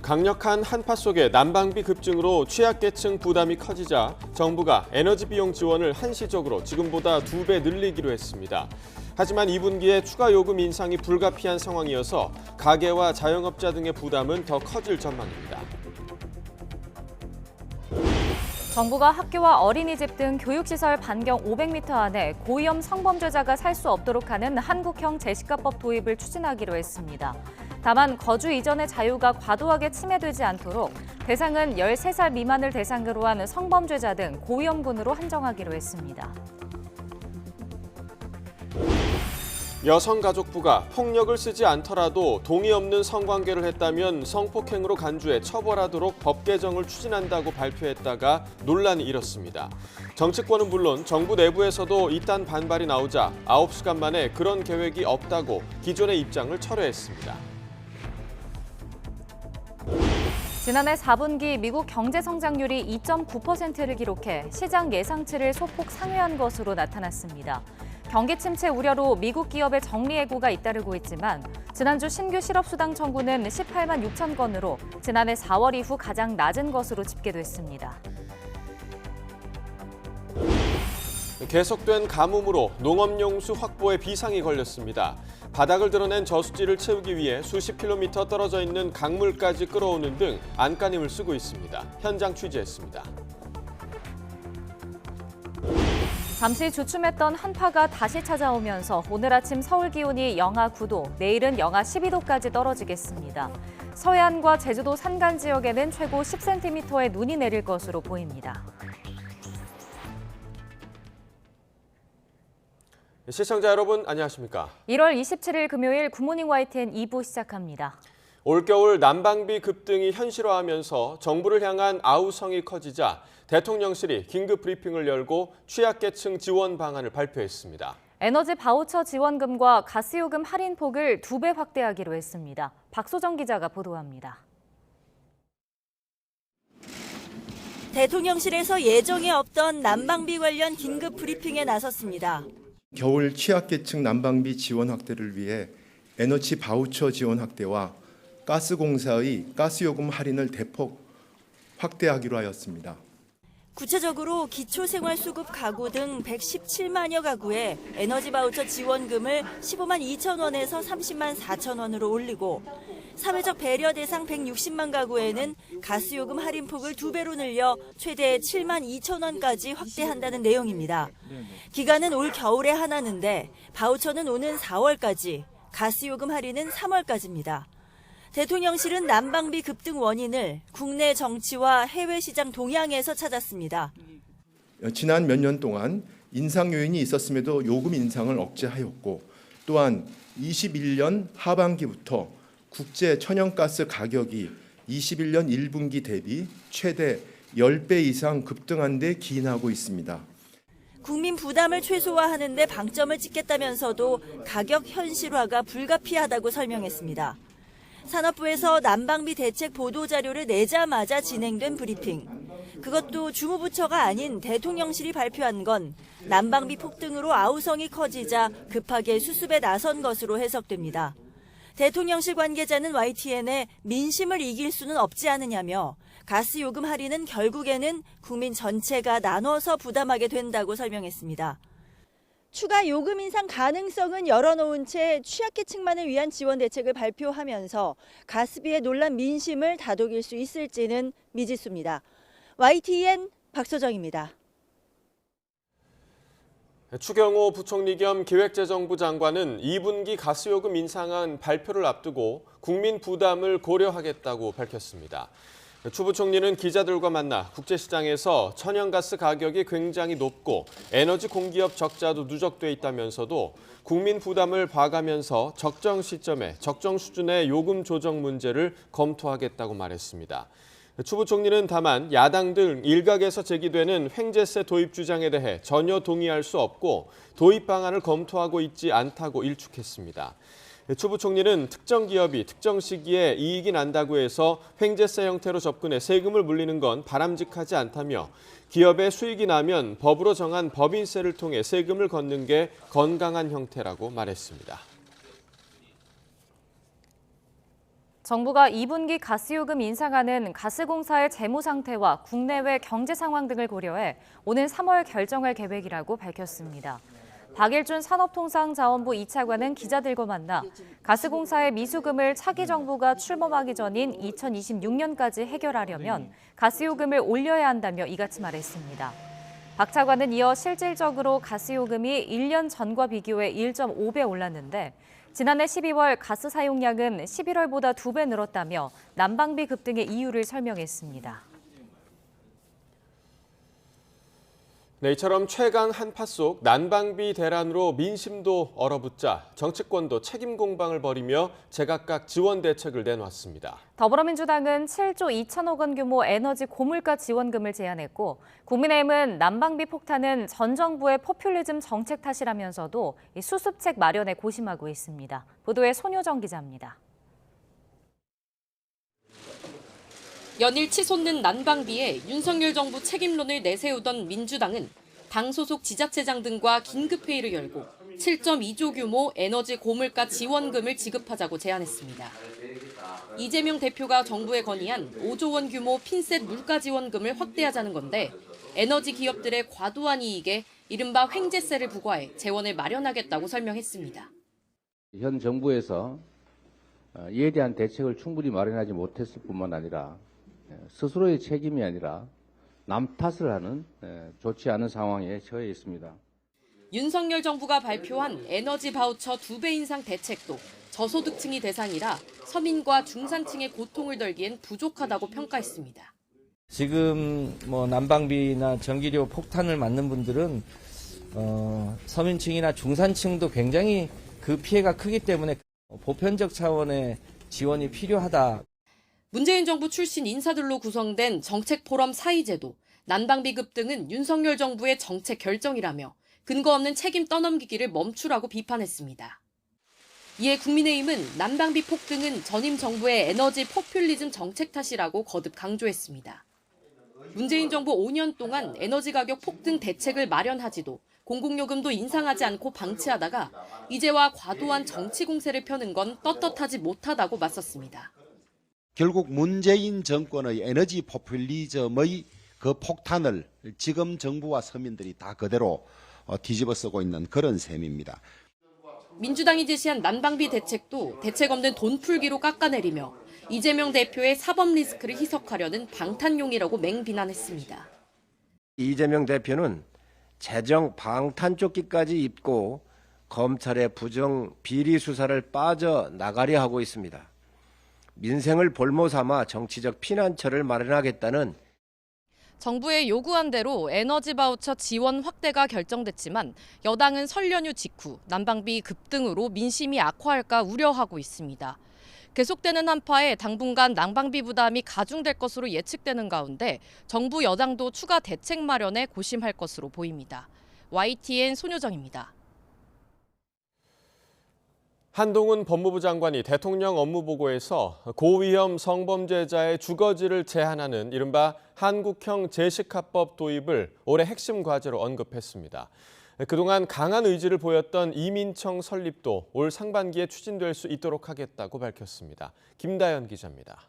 강력한 한파 속에 난방비 급증으로 취약계층 부담이 커지자 정부가 에너지 비용 지원을 한시적으로 지금보다 2배 늘리기로 했습니다. 하지만 2분기에 추가 요금 인상이 불가피한 상황이어서 가게와 자영업자 등의 부담은 더 커질 전망입니다. 정부가 학교와 어린이집 등 교육시설 반경 500m 안에 고위험 성범죄자가 살 수 없도록 하는 한국형 제시카법 도입을 추진하기로 했습니다. 다만 거주 이전의 자유가 과도하게 침해되지 않도록 대상은 13살 미만을 대상으로 한 성범죄자 등 고위험군으로 한정하기로 했습니다. 여성가족부가 폭력을 쓰지 않더라도 동의 없는 성관계를 했다면 성폭행으로 간주해 처벌하도록 법 개정을 추진한다고 발표했다가 논란이 일었습니다. 정치권은 물론 정부 내부에서도 이딴 반발이 나오자 9시간 만에 그런 계획이 없다고 기존의 입장을 철회했습니다. 지난해 4분기 미국 경제 성장률이 2.9%를 기록해 시장 예상치를 소폭 상회한 것으로 나타났습니다. 경기 침체 우려로 미국 기업의 정리해고가 잇따르고 있지만 지난주 신규 실업수당 청구는 18만 6천 건으로 지난해 4월 이후 가장 낮은 것으로 집계됐습니다. 계속된 가뭄으로 농업용수 확보에 비상이 걸렸습니다. 바닥을 드러낸 저수지를 채우기 위해 수십 킬로미터 떨어져 있는 강물까지 끌어오는 등 안간힘을 쓰고 있습니다. 현장 취재했습니다. 잠시 주춤했던 한파가 다시 찾아오면서 오늘 아침 서울 기온이 영하 9도, 내일은 영하 12도까지 떨어지겠습니다. 서해안과 제주도 산간 지역에는 최고 10cm의 눈이 내릴 것으로 보입니다. 시청자 여러분 안녕하십니까? 1월 27일 금요일 굿모닝 YTN 2부 시작합니다. 올겨울 난방비 급등이 현실화하면서 정부를 향한 아우성이 커지자 대통령실이 긴급 브리핑을 열고 취약계층 지원 방안을 발표했습니다. 에너지 바우처 지원금과 가스요금 할인폭을 2배 확대하기로 했습니다. 박소정 기자가 보도합니다. 대통령실에서 예정에 없던 난방비 관련 긴급 브리핑에 나섰습니다. 겨울 취약계층 난방비 지원 확대를 위해 에너지 바우처 지원 확대와 가스공사의 가스요금 할인을 대폭 확대하기로 하였습니다. 구체적으로 기초생활수급 가구 등 117만여 가구에 에너지 바우처 지원금을 15만 2천 원에서 30만 4천 원으로 올리고 사회적 배려 대상 160만 가구에는 가스요금 할인폭을 2배로 늘려 최대 7만 2천 원까지 확대한다는 내용입니다. 기간은 올 겨울에 하나는데 바우처는 오는 4월까지, 가스요금 할인은 3월까지입니다. 대통령실은 난방비 급등 원인을 국내 정치와 해외 시장 동향에서 찾았습니다. 지난 몇 년 동안 인상 요인이 있었음에도 요금 인상을 억제하였고 또한 21년 하반기부터 국제 천연가스 가격이 21년 1분기 대비 최대 10배 이상 급등한 데 기인하고 있습니다. 국민 부담을 최소화하는 데 방점을 찍겠다면서도 가격 현실화가 불가피하다고 설명했습니다. 산업부에서 난방비 대책 보도자료를 내자마자 진행된 브리핑. 그것도 주무부처가 아닌 대통령실이 발표한 건 난방비 폭등으로 아우성이 커지자 급하게 수습에 나선 것으로 해석됩니다. 대통령실 관계자는 YTN에 민심을 이길 수는 없지 않느냐며 가스요금 할인은 결국에는 국민 전체가 나눠서 부담하게 된다고 설명했습니다. 추가 요금 인상 가능성은 열어놓은 채 취약계층만을 위한 지원 대책을 발표하면서 가스비의 논란 민심을 다독일 수 있을지는 미지수입니다. YTN 박소정입니다. 추경호 부총리 겸 기획재정부 장관은 2분기 가스요금 인상안 발표를 앞두고 국민 부담을 고려하겠다고 밝혔습니다. 추 부총리는 기자들과 만나 국제시장에서 천연가스 가격이 굉장히 높고 에너지 공기업 적자도 누적돼 있다면서도 국민 부담을 봐가면서 적정 시점에 적정 수준의 요금 조정 문제를 검토하겠다고 말했습니다. 추 부총리는 다만 야당 등 일각에서 제기되는 횡재세 도입 주장에 대해 전혀 동의할 수 없고 도입 방안을 검토하고 있지 않다고 일축했습니다. 추 부총리는 특정 기업이 특정 시기에 이익이 난다고 해서 횡재세 형태로 접근해 세금을 물리는 건 바람직하지 않다며 기업의 수익이 나면 법으로 정한 법인세를 통해 세금을 걷는 게 건강한 형태라고 말했습니다. 정부가 2분기 가스요금 인상안은 가스공사의 재무 상태와 국내외 경제 상황 등을 고려해 오는 3월 결정할 계획이라고 밝혔습니다. 박일준 산업통상자원부 2차관은 기자들과 만나 가스공사의 미수금을 차기 정부가 출범하기 전인 2026년까지 해결하려면 가스요금을 올려야 한다며 이같이 말했습니다. 박 차관은 이어 실질적으로 가스요금이 1년 전과 비교해 1.5배 올랐는데 지난해 12월 가스 사용량은 11월보다 2배 늘었다며 난방비 급등의 이유를 설명했습니다. 네, 이처럼 최강 한파 속 난방비 대란으로 민심도 얼어붙자 정치권도 책임 공방을 벌이며 제각각 지원 대책을 내놓았습니다. 더불어민주당은 7조 2천억 원 규모 에너지 고물가 지원금을 제안했고 국민의힘은 난방비 폭탄은 전 정부의 포퓰리즘 정책 탓이라면서도 수습책 마련에 고심하고 있습니다. 보도에 손효정 기자입니다. 연일 치솟는 난방비에 윤석열 정부 책임론을 내세우던 민주당은 당 소속 지자체장 등과 긴급회의를 열고 7.2조 규모 에너지 고물가 지원금을 지급하자고 제안했습니다. 이재명 대표가 정부에 건의한 5조 원 규모 핀셋 물가 지원금을 확대하자는 건데 에너지 기업들의 과도한 이익에 이른바 횡재세를 부과해 재원을 마련하겠다고 설명했습니다. 현 정부에서 이에 대한 대책을 충분히 마련하지 못했을 뿐만 아니라 스스로의 책임이 아니라 남 탓을 하는 좋지 않은 상황에 처해 있습니다. 윤석열 정부가 발표한 에너지 바우처 2배 인상 대책도 저소득층이 대상이라 서민과 중산층의 고통을 덜기엔 부족하다고 평가했습니다. 지금 난방비나 전기료 폭탄을 맞는 분들은 서민층이나 중산층도 굉장히 그 피해가 크기 때문에 보편적 차원의 지원이 필요하다. 문재인 정부 출신 인사들로 구성된 정책포럼 사의제도, 난방비 급등은 윤석열 정부의 정책 결정이라며 근거 없는 책임 떠넘기기를 멈추라고 비판했습니다. 이에 국민의힘은 난방비 폭등은 전임 정부의 에너지 포퓰리즘 정책 탓이라고 거듭 강조했습니다. 문재인 정부 5년 동안 에너지 가격 폭등 대책을 마련하지도 공공요금도 인상하지 않고 방치하다가 이제와 과도한 정치 공세를 펴는 건 떳떳하지 못하다고 맞섰습니다. 결국 문재인 정권의 에너지 포퓰리즘의 그 폭탄을 지금 정부와 서민들이 다 그대로 뒤집어 쓰고 있는 그런 셈입니다. 민주당이 제시한 난방비 대책도 대책 없는 돈 풀기로 깎아내리며 이재명 대표의 사법 리스크를 희석하려는 방탄용이라고 맹비난했습니다. 이재명 대표는 재정 방탄조끼까지 입고 검찰의 부정 비리 수사를 빠져나가려 하고 있습니다. 민생을 볼모 삼아 정치적 피난처를 마련하겠다는 정부의 요구한 대로 에너지 바우처 지원 확대가 결정됐지만 여당은 설 연휴 직후 난방비 급등으로 민심이 악화할까 우려하고 있습니다. 계속되는 한파에 당분간 난방비 부담이 가중될 것으로 예측되는 가운데 정부 여당도 추가 대책 마련에 고심할 것으로 보입니다. YTN 손효정입니다. 한동훈 법무부 장관이 대통령 업무보고에서 고위험 성범죄자의 주거지를 제한하는 이른바 한국형 재식하법 도입을 올해 핵심 과제로 언급했습니다. 그동안 강한 의지를 보였던 이민청 설립도 올 상반기에 추진될 수 있도록 하겠다고 밝혔습니다. 김다연 기자입니다.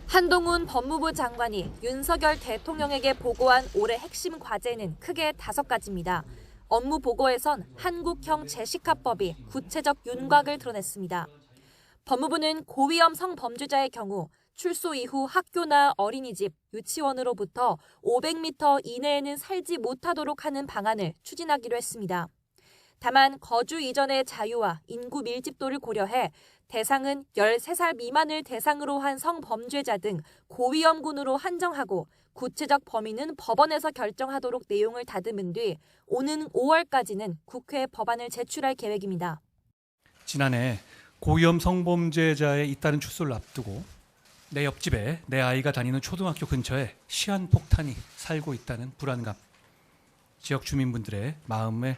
한동훈 법무부 장관이 윤석열 대통령에게 보고한 올해 핵심 과제는 크게 5가지입니다. 업무 보고에선 한국형 재식하법이 구체적 윤곽을 드러냈습니다. 법무부는 고위험 성범죄자의 경우 출소 이후 학교나 어린이집, 유치원으로부터 500m 이내에는 살지 못하도록 하는 방안을 추진하기로 했습니다. 다만 거주 이전의 자유와 인구 밀집도를 고려해 대상은 13살 미만을 대상으로 한 성범죄자 등 고위험군으로 한정하고 구체적 범위는 법원에서 결정하도록 내용을 다듬은 뒤 오는 5월까지는 국회에 법안을 제출할 계획입니다. 지난해 고위험 성범죄자의 잇따른 출소를 앞두고 내 옆집에 내 아이가 다니는 초등학교 근처에 시한폭탄이 살고 있다는 불안감, 지역 주민분들의 마음에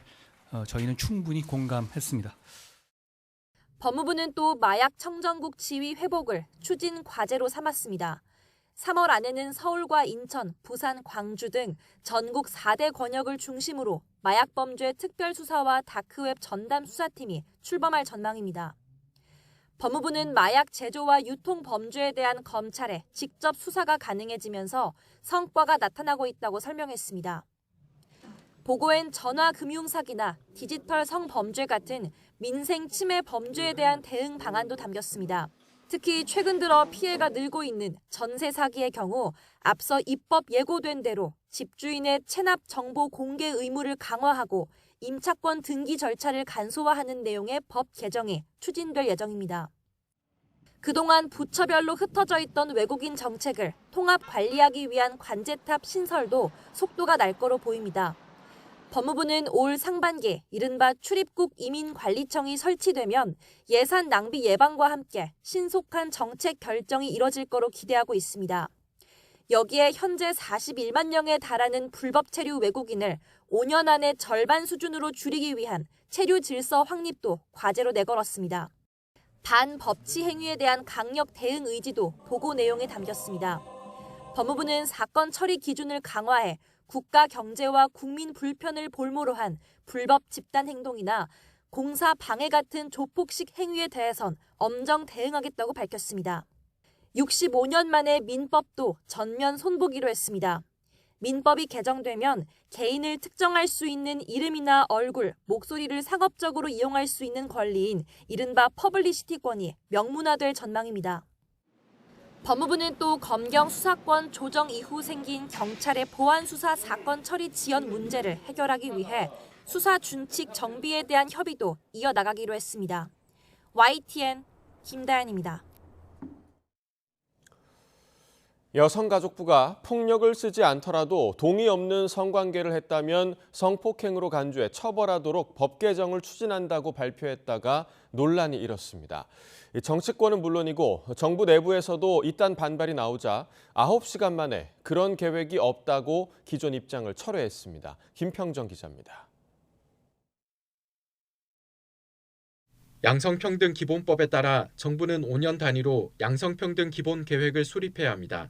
저희는 충분히 공감했습니다. 법무부는 또 마약 청정국 지위 회복을 추진 과제로 삼았습니다. 3월 안에는 서울과 인천, 부산, 광주 등 전국 4대 권역을 중심으로 마약범죄 특별수사와 다크웹 전담 수사팀이 출범할 전망입니다. 법무부는 마약 제조와 유통 범죄에 대한 검찰의 직접 수사가 가능해지면서 성과가 나타나고 있다고 설명했습니다. 보고엔 전화금융사기나 디지털 성범죄 같은 민생 침해 범죄에 대한 대응 방안도 담겼습니다. 특히 최근 들어 피해가 늘고 있는 전세 사기의 경우 앞서 입법 예고된 대로 집주인의 체납 정보 공개 의무를 강화하고 임차권 등기 절차를 간소화하는 내용의 법 개정이 추진될 예정입니다. 그동안 부처별로 흩어져 있던 외국인 정책을 통합 관리하기 위한 관제탑 신설도 속도가 날 거로 보입니다. 법무부는 올 상반기 이른바 출입국 이민관리청이 설치되면 예산 낭비 예방과 함께 신속한 정책 결정이 이뤄질 거로 기대하고 있습니다. 여기에 현재 41만 명에 달하는 불법 체류 외국인을 5년 안에 절반 수준으로 줄이기 위한 체류 질서 확립도 과제로 내걸었습니다. 반법치 행위에 대한 강력 대응 의지도 보고 내용에 담겼습니다. 법무부는 사건 처리 기준을 강화해 국가 경제와 국민 불편을 볼모로 한 불법 집단 행동이나 공사 방해 같은 조폭식 행위에 대해선 엄정 대응하겠다고 밝혔습니다. 65년 만에 민법도 전면 손보기로 했습니다. 민법이 개정되면 개인을 특정할 수 있는 이름이나 얼굴, 목소리를 상업적으로 이용할 수 있는 권리인 이른바 퍼블리시티권이 명문화될 전망입니다. 법무부는 또 검경 수사권 조정 이후 생긴 경찰의 보안 수사 사건 처리 지연 문제를 해결하기 위해 수사 준칙 정비에 대한 협의도 이어나가기로 했습니다. YTN 김다연입니다. 여성가족부가 폭력을 쓰지 않더라도 동의 없는 성관계를 했다면 성폭행으로 간주해 처벌하도록 법 개정을 추진한다고 발표했다가 논란이 일었습니다. 정치권은 물론이고 정부 내부에서도 이딴 반발이 나오자 9시간 만에 그런 계획이 없다고 기존 입장을 철회했습니다. 김평정 기자입니다. 양성평등 기본법에 따라 정부는 5년 단위로 양성평등 기본 계획을 수립해야 합니다.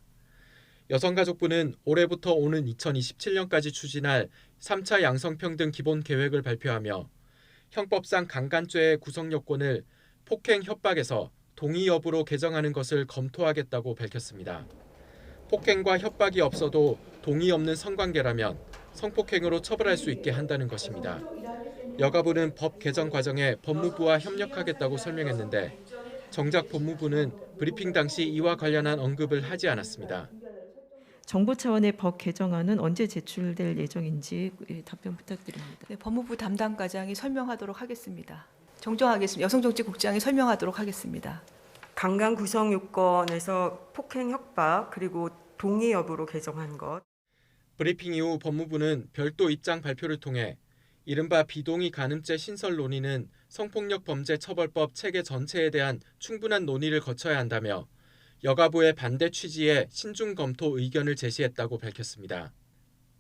여성가족부는 올해부터 오는 2027년까지 추진할 3차 양성평등 기본 계획을 발표하며 형법상 강간죄의 구성 요건을 폭행 협박에서 동의 여부로 개정하는 것을 검토하겠다고 밝혔습니다. 폭행과 협박이 없어도 동의 없는 성관계라면 성폭행으로 처벌할 수 있게 한다는 것입니다. 여가부는 법 개정 과정에 법무부와 협력하겠다고 설명했는데 정작 법무부는 브리핑 당시 이와 관련한 언급을 하지 않았습니다. 정부 차원의 법 개정안은 언제 제출될 예정인지 답변 부탁드립니다. 네, 법무부 담당 과장이 설명하도록 하겠습니다. 정정하겠습니다. 여성정치국장이 설명하도록 하겠습니다. 강간 구성 요건에서 폭행 협박 그리고 동의 여부로 개정한 것. 브리핑 이후 법무부는 별도 입장 발표를 통해 이른바 비동의 간음죄 신설 논의는 성폭력 범죄 처벌법 체계 전체에 대한 충분한 논의를 거쳐야 한다며 여가부의 반대 취지에 신중 검토 의견을 제시했다고 밝혔습니다.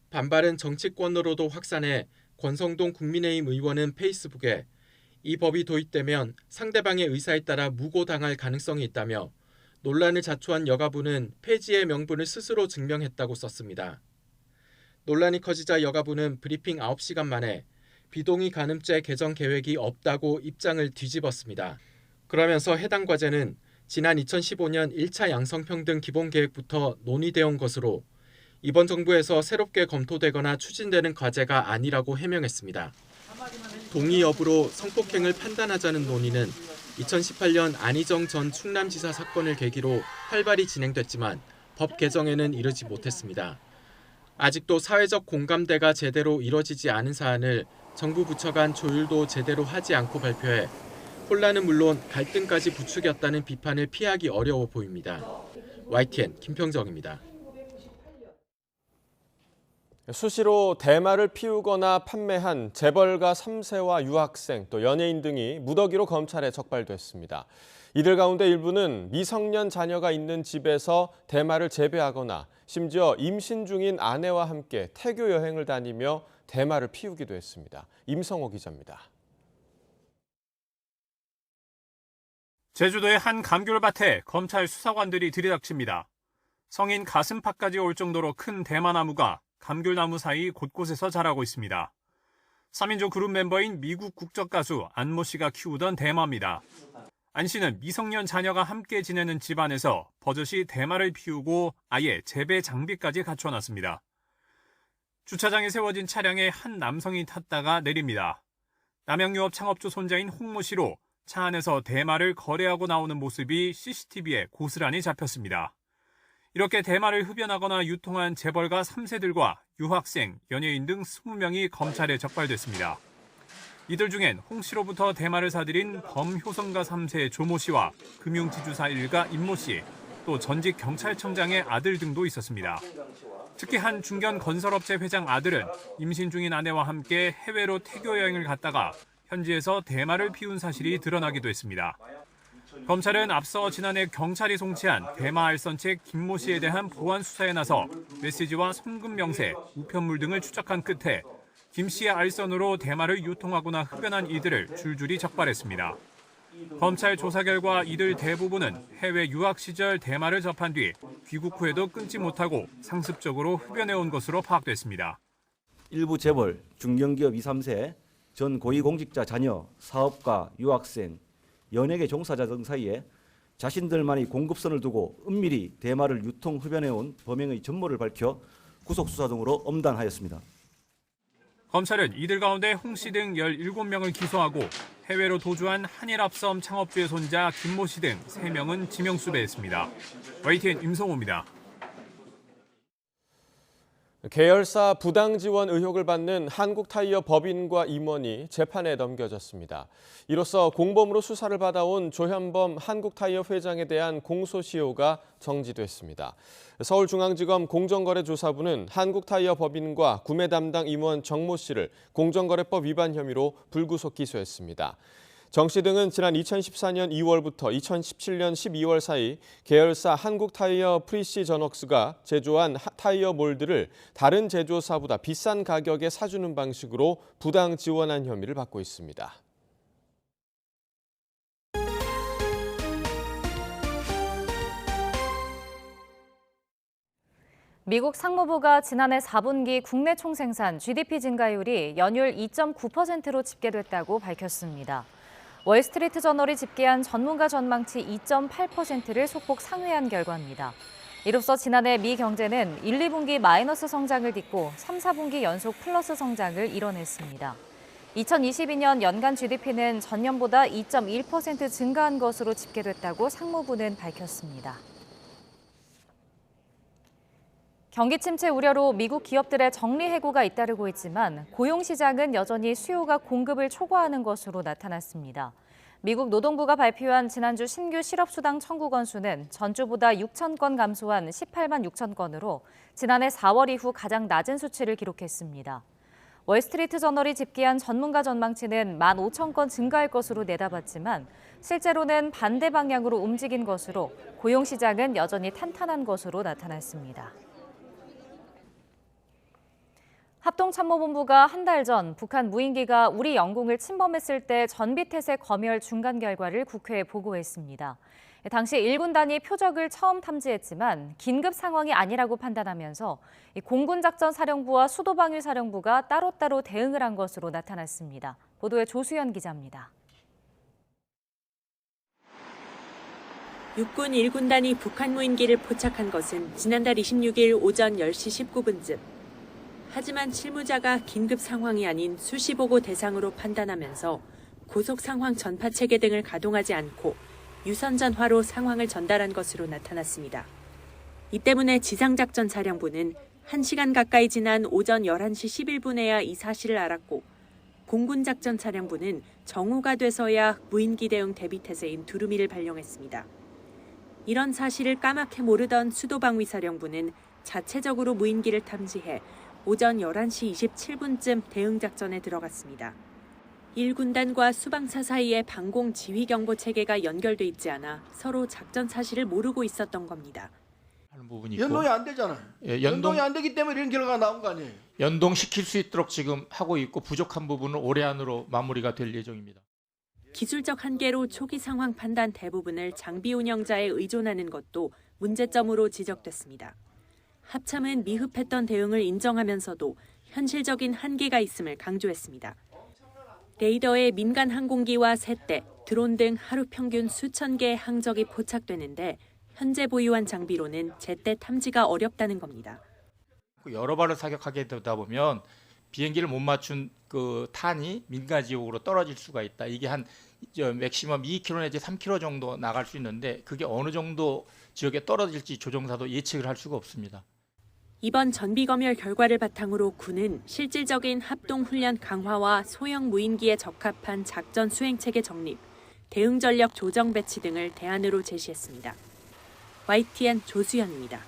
반발은 정치권으로도 확산해 권성동 국민의힘 의원은 페이스북에 이 법이 도입되면 상대방의 의사에 따라 무고당할 가능성이 있다며 논란을 자초한 여가부는 폐지의 명분을 스스로 증명했다고 썼습니다. 논란이 커지자 여가부는 브리핑 9시간 만에 비동의 간음죄 개정 계획이 없다고 입장을 뒤집었습니다. 그러면서 해당 과제는 지난 2015년 1차 양성평등 기본계획부터 논의되어 온 것으로 이번 정부에서 새롭게 검토되거나 추진되는 과제가 아니라고 해명했습니다. 동의 여부로 성폭행을 판단하자는 논의는 2018년 안희정 전 충남지사 사건을 계기로 활발히 진행됐지만 법 개정에는 이르지 못했습니다. 아직도 사회적 공감대가 제대로 이뤄지지 않은 사안을 정부 부처 간 조율도 제대로 하지 않고 발표해 혼란은 물론 갈등까지 부추겼다는 비판을 피하기 어려워 보입니다. YTN 김평정입니다. 수시로 대마를 피우거나 판매한 재벌가 3세와 유학생 또 연예인 등이 무더기로 검찰에 적발됐습니다. 이들 가운데 일부는 미성년 자녀가 있는 집에서 대마를 재배하거나 심지어 임신 중인 아내와 함께 태교 여행을 다니며 대마를 피우기도 했습니다. 임성호 기자입니다. 제주도의 한 감귤밭에 검찰 수사관들이 들이닥칩니다. 성인 가슴팍까지 올 정도로 큰 대마나무가 감귤나무 사이 곳곳에서 자라고 있습니다. 3인조 그룹 멤버인 미국 국적 가수 안모 씨가 키우던 대마입니다. 안 씨는 미성년 자녀가 함께 지내는 집안에서 버젓이 대마를 피우고 아예 재배 장비까지 갖춰놨습니다. 주차장에 세워진 차량에 한 남성이 탔다가 내립니다. 남양유업 창업주 손자인 홍모 씨로 차 안에서 대마를 거래하고 나오는 모습이 CCTV에 고스란히 잡혔습니다. 이렇게 대마를 흡연하거나 유통한 재벌가 3세들과 유학생, 연예인 등 20명이 검찰에 적발됐습니다. 이들 중엔 홍 씨로부터 대마를 사들인 범효성가 3세 조모 씨와 금융지주사 일가 임모 씨, 또 전직 경찰청장의 아들 등도 있었습니다. 특히 한 중견 건설업체 회장 아들은 임신 중인 아내와 함께 해외로 태교 여행을 갔다가 현지에서 대마를 피운 사실이 드러나기도 했습니다. 검찰은 앞서 지난해 경찰이 송치한 대마 알선책 김모 씨에 대한 보안 수사에 나서 메시지와 송금 명세, 우편물 등을 추적한 끝에 김 씨의 알선으로 대마를 유통하거나 흡연한 이들을 줄줄이 적발했습니다. 검찰 조사 결과 이들 대부분은 해외 유학 시절 대마를 접한 뒤 귀국 후에도 끊지 못하고 상습적으로 흡연해온 것으로 파악됐습니다. 일부 재벌, 중견기업 2, 3세, 전 고위공직자 자녀, 사업가, 유학생, 연예계 종사자 등 사이에 자신들만의 공급선을 두고 은밀히 대마를 유통, 흡연해온 범행의 전모를 밝혀 구속수사 등으로 엄단하였습니다. 검찰은 이들 가운데 홍 씨 등 17명을 기소하고 해외로 도주한 한일합섬 창업주의 손자 김모 씨 등 3명은 지명수배했습니다. YTN 임성호입니다. 계열사 부당 지원 의혹을 받는 한국타이어 법인과 임원이 재판에 넘겨졌습니다. 이로써 공범으로 수사를 받아온 조현범 한국타이어 회장에 대한 공소시효가 정지됐습니다. 서울중앙지검 공정거래조사부는 한국타이어 법인과 구매 담당 임원 정모 씨를 공정거래법 위반 혐의로 불구속 기소했습니다. 정 씨 등은 지난 2014년 2월부터 2017년 12월 사이 계열사 한국타이어 프리시저넉스가 제조한 타이어 몰드를 다른 제조사보다 비싼 가격에 사주는 방식으로 부당 지원한 혐의를 받고 있습니다. 미국 상무부가 지난해 4분기 국내 총생산 GDP 증가율이 연율 2.9%로 집계됐다고 밝혔습니다. 월스트리트 저널이 집계한 전문가 전망치 2.8%를 소폭 상회한 결과입니다. 이로써 지난해 미 경제는 1, 2분기 마이너스 성장을 딛고 3, 4분기 연속 플러스 성장을 이뤄냈습니다. 2022년 연간 GDP는 전년보다 2.1% 증가한 것으로 집계됐다고 상무부는 밝혔습니다. 경기 침체 우려로 미국 기업들의 정리해고가 잇따르고 있지만 고용시장은 여전히 수요가 공급을 초과하는 것으로 나타났습니다. 미국 노동부가 발표한 지난주 신규 실업수당 청구 건수는 전주보다 6천 건 감소한 18만 6천 건으로 지난해 4월 이후 가장 낮은 수치를 기록했습니다. 월스트리트 저널이 집계한 전문가 전망치는 1만 5천 건 증가할 것으로 내다봤지만 실제로는 반대 방향으로 움직인 것으로 고용시장은 여전히 탄탄한 것으로 나타났습니다. 합동참모본부가 한 달 전 북한 무인기가 우리 영공을 침범했을 때 전비태세 검열 중간 결과를 국회에 보고했습니다. 당시 1군단이 표적을 처음 탐지했지만 긴급 상황이 아니라고 판단하면서 공군작전사령부와 수도방위사령부가 따로따로 대응을 한 것으로 나타났습니다. 보도에 조수연 기자입니다. 육군 1군단이 북한 무인기를 포착한 것은 지난달 26일 오전 10시 19분쯤. 하지만 실무자가 긴급 상황이 아닌 수시보고 대상으로 판단하면서 고속 상황 전파 체계 등을 가동하지 않고 유선 전화로 상황을 전달한 것으로 나타났습니다. 이 때문에 지상작전사령부는 1시간 가까이 지난 오전 11시 11분에야 이 사실을 알았고 공군작전사령부는 정오가 돼서야 무인기 대응 대비태세인 두루미를 발령했습니다. 이런 사실을 까맣게 모르던 수도방위사령부는 자체적으로 무인기를 탐지해 오전 11시 27분쯤 대응작전에 들어갔습니다. 1군단과 수방사 사이에 방공 지휘 경보 체계가 연결돼 있지 않아 서로 작전 사실을 모르고 있었던 겁니다. 연동이 안 되잖아요. 예, 연동이 안 되기 때문에 이런 결과가 나온 거 아니에요. 연동시킬 수 있도록 지금 하고 있고 부족한 부분은 올해 안으로 마무리가 될 예정입니다. 기술적 한계로 초기 상황 판단 대부분을 장비 운영자에 의존하는 것도 문제점으로 지적됐습니다. 합참은 미흡했던 대응을 인정하면서도 현실적인 한계가 있음을 강조했습니다. 레이더에 민간 항공기와 새떼, 드론 등 하루 평균 수천 개의 항적이 포착되는데 현재 보유한 장비로는 제때 탐지가 어렵다는 겁니다. 여러 발을 사격하게 되다 보면 비행기를 못 맞춘 그 탄이 민간 지역으로 떨어질 수가 있다. 이게 한 맥시멈 2km 내지 3km 정도 나갈 수 있는데 그게 어느 정도 지역에 떨어질지 조종사도 예측을 할 수가 없습니다. 이번 전비검열 결과를 바탕으로 군은 실질적인 합동훈련 강화와 소형 무인기에 적합한 작전 수행체계 정립, 대응 전력 조정 배치 등을 대안으로 제시했습니다. YTN 조수연입니다.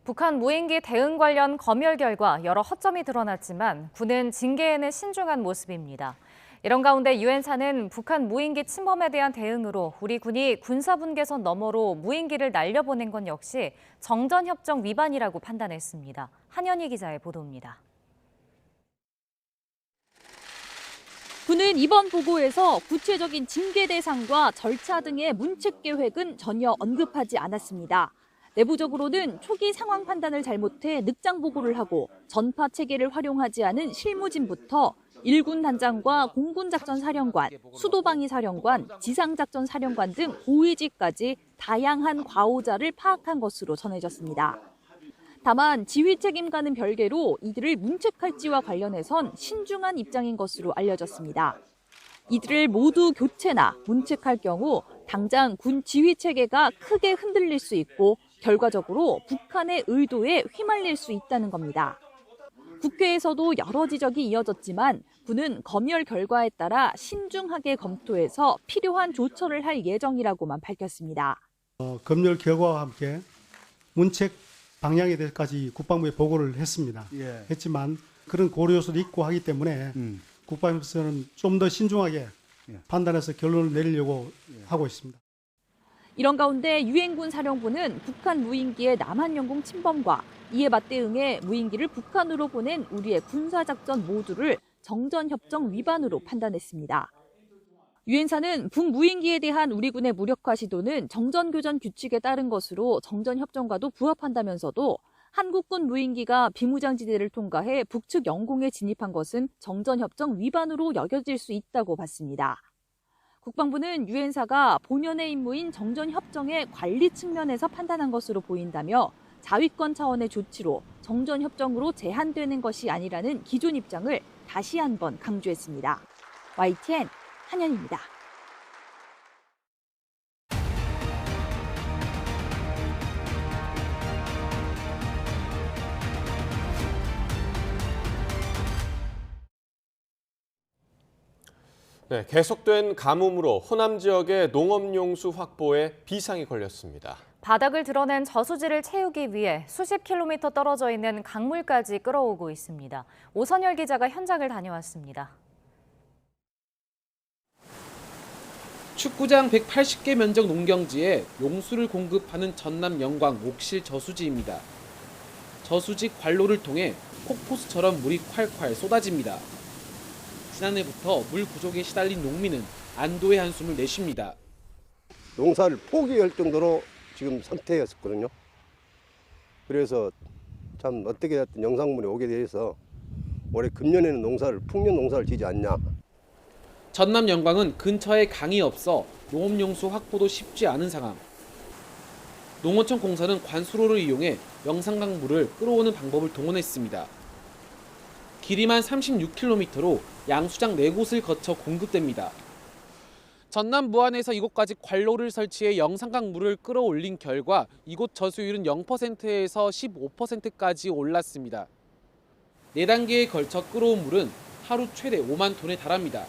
북한 무인기 대응 관련 검열 결과 여러 허점이 드러났지만 군은 징계에는 신중한 모습입니다. 이런 가운데 유엔사는 북한 무인기 침범에 대한 대응으로 우리 군이 군사분계선 너머로 무인기를 날려보낸 건 역시 정전협정 위반이라고 판단했습니다. 한현희 기자의 보도입니다. 군은 이번 보고에서 구체적인 징계 대상과 절차 등의 문책 계획은 전혀 언급하지 않았습니다. 내부적으로는 초기 상황 판단을 잘못해 늑장 보고를 하고 전파 체계를 활용하지 않은 실무진부터 일군 단장과 공군작전사령관, 수도방위사령관, 지상작전사령관 등 고위직까지 다양한 과오자를 파악한 것으로 전해졌습니다. 다만 지휘 책임과는 별개로 이들을 문책할지와 관련해선 신중한 입장인 것으로 알려졌습니다. 이들을 모두 교체나 문책할 경우 당장 군 지휘 체계가 크게 흔들릴 수 있고 결과적으로 북한의 의도에 휘말릴 수 있다는 겁니다. 국회에서도 여러 지적이 이어졌지만 군은 검열 결과에 따라 신중하게 검토해서 필요한 조처를 할 예정이라고만 밝혔습니다. 검열 결과와 함께 문책 방향에 대해서까지 국방부에 보고를 했습니다. 했지만 그런 고려 요소도 있고 하기 때문에 국방부에서는 좀 더 신중하게 판단해서 결론을 내리려고 하고 있습니다. 이런 가운데 유엔군 사령부는 북한 무인기의 남한 영공 침범과 이에 맞대응해 무인기를 북한으로 보낸 우리의 군사작전 모두를 정전협정 위반으로 판단했습니다. 유엔사는 북무인기에 대한 우리 군의 무력화 시도는 정전교전 규칙에 따른 것으로 정전협정과도 부합한다면서도 한국군 무인기가 비무장지대를 통과해 북측 영공에 진입한 것은 정전협정 위반으로 여겨질 수 있다고 봤습니다. 국방부는 유엔사가 본연의 임무인 정전협정의 관리 측면에서 판단한 것으로 보인다며 자위권 차원의 조치로 정전협정으로 제한되는 것이 아니라는 기존 입장을 다시 한번 강조했습니다. YTN 한현입니다. 네, 계속된 가뭄으로 호남 지역의 농업용수 확보에 비상이 걸렸습니다. 바닥을 드러낸 저수지를 채우기 위해 수십 킬로미터 떨어져 있는 강물까지 끌어오고 있습니다. 오선열 기자가 현장을 다녀왔습니다. 축구장 180개 면적 농경지에 용수를 공급하는 전남 영광 옥실 저수지입니다. 저수지 관로를 통해 폭포수처럼 물이 콸콸 쏟아집니다. 지난해부터 물 부족에 시달린 농민은 안도의 한숨을 내쉽니다. 농사를 포기할 정도로 지금 상태였었거든요. 그래서 참 어떻게 됐든 영상물이 오게 돼서 올해 금년에는 풍년 농사를 지지 않냐. 전남 영광은 근처에 강이 없어 농업용수 확보도 쉽지 않은 상황. 농어촌 공사는 관수로를 이용해 영산강 물을 끌어오는 방법을 동원했습니다. 길이만 36km로 양수장 4곳을 거쳐 공급됩니다. 전남 무안에서 이곳까지 관로를 설치해 영산강 물을 끌어올린 결과 이곳 저수율은 0%에서 15%까지 올랐습니다. 4단계에 걸쳐 끌어온 물은 하루 최대 5만 톤에 달합니다.